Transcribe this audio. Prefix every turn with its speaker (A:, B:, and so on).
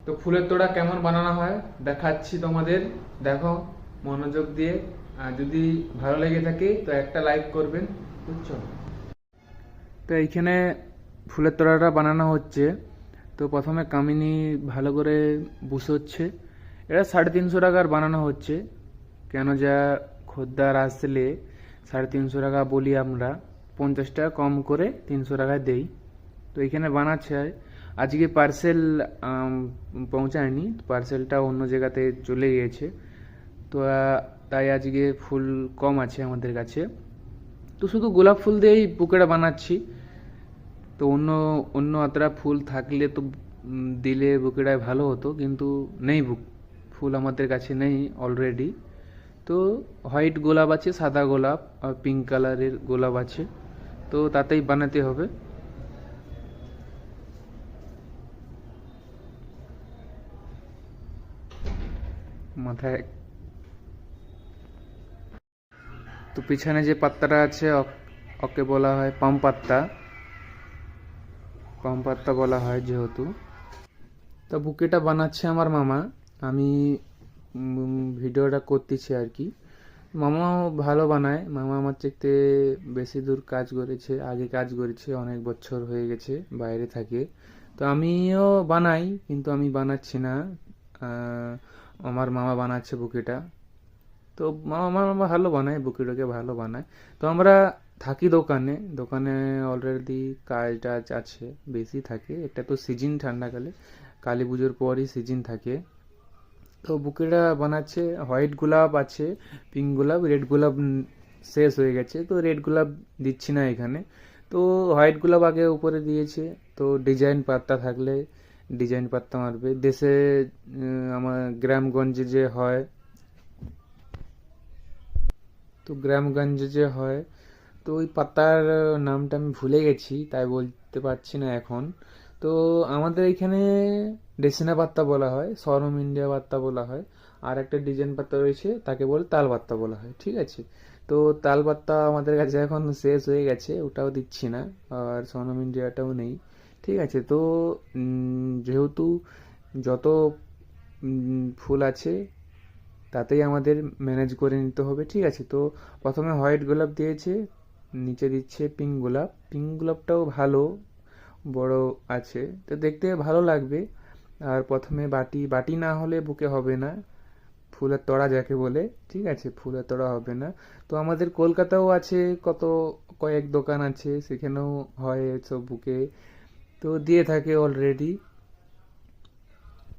A: তো ফুলের তোড়া কেমন বানানো হয় দেখাচ্ছি তোমাদের, দেখো মনোযোগ দিয়ে। আর যদি ভালো লেগে থাকে তো একটা লাইক করবেন, বুঝছো? তো এইখানে ফুলের তোড়াটা বানানো হচ্ছে। তো প্রথমে কামিনী ভালো করে বসোচ্ছে। এটা 350 টাকার বানানো হচ্ছে। কেন যা খদ্দের আসলে 350 টাকা বলি আমরা, 50 টাকা কম করে 300 টাকায় দেই। তো এখানে বানাচ্ছে। আজকে পার্সেল পৌঁছায়নি, পার্সেলটা অন্য জায়গাতে চলে গিয়েছে। তো তাই আজকে ফুল কম আছে আমাদের কাছে। তো শুধু গোলাপ ফুল দিয়েই বুকেটা বানাচ্ছি। তো অন্য অন্য অতটা ফুল থাকলে তো দিলে বুকেটায় ভালো হতো, কিন্তু নেই, ফুল আমাদের কাছে নেই অলরেডি। তো হোয়াইট গোলাপ আছে, সাদা গোলাপ আর পিঙ্ক কালারের গোলাপ আছে, তো তাতেই বানাতে হবে। মাথায় তো পিছনে যে পাত্তাটা আছে ওকে বলা হয় পাম পাত্তা, পাম পাত্তা বলা হয় যেহেতু। তো বুকেটা বানাচ্ছে আমার মামা, আমি ভিডিওটা করতেছি আর কি। মামাও ভালো বানায়, মামা আমার চাইতে বেশি দূর কাজ করেছে, আগে কাজ করেছে, অনেক বছর হয়ে গেছে বাইরে থাকে। তো আমিও বানাই, কিন্তু আমি বানাচ্ছি না। আহ, আমার মামা বানাচ্ছে বুকেটা। তো মামা মামা ভালো বানায়, বুকিটাকে ভালো বানায়। তো আমরা থাকি দোকানে, দোকানে অলরেডি কাজ টাজ আছে, বেশি থাকে। এটা তো সিজন ঠান্ডাকালে, কালী পুজোর পরই সিজন থাকে। তো বুকেটা বানাচ্ছে। হোয়াইট গোলাপ আছে, পিঙ্ক গোলাপ, রেড গোলাপ শেষ হয়ে গেছে, তো রেড গোলাপ দিচ্ছি না এখানে। তো হোয়াইট গোলাপ আগে উপরে দিয়েছে। তো ডিজাইন পাত্তা থাকলে ডিজাইন পাত্তা মারবে দেশে। আমার গ্রামগঞ্জে যে হয়, তো গ্রামগঞ্জে যে হয়, তো ওই পাতার নামটা আমি ভুলে গেছি, তাই বলতে পারছি না এখন। তো আমাদের এখানে ডেসিনা পাত্তা বলা হয়, সরম ইন্ডিয়া পাত্তা বলা হয়। আর একটা ডিজাইন পাত্তা রয়েছে, তাকে বলে তাল পাত্তা বলা হয়, ঠিক আছে? তো তাল পাত্তা আমাদের কাছে এখন শেষ হয়ে গেছে, ওটাও দিচ্ছি না। আর সরম ইন্ডিয়াটাও নেই, ঠিক আছে? তো যেহেতু যত ফুল আছে তাতেই আমাদের ম্যানেজ করে নিতে হবে, ঠিক আছে? তো প্রথমে হোয়াইট গোলাপ দিয়েছে, নিচে দিচ্ছে পিঙ্ক গোলাপ। পিঙ্ক গোলাপটাও ভালো, বড় আছে, তো দেখতে ভালো লাগবে। আর প্রথমে বাটি বাটি না হলে বুকে হবে না, ফুলের তোড়া যাকে বলে, ঠিক আছে? ফুলের তোড়া হবে না। তো আমাদের কলকাতাও আছে, কত কয়েক দোকান আছে, সেখানেও হয় এসব বুকে, তো দিয়ে থাকে অলরেডি।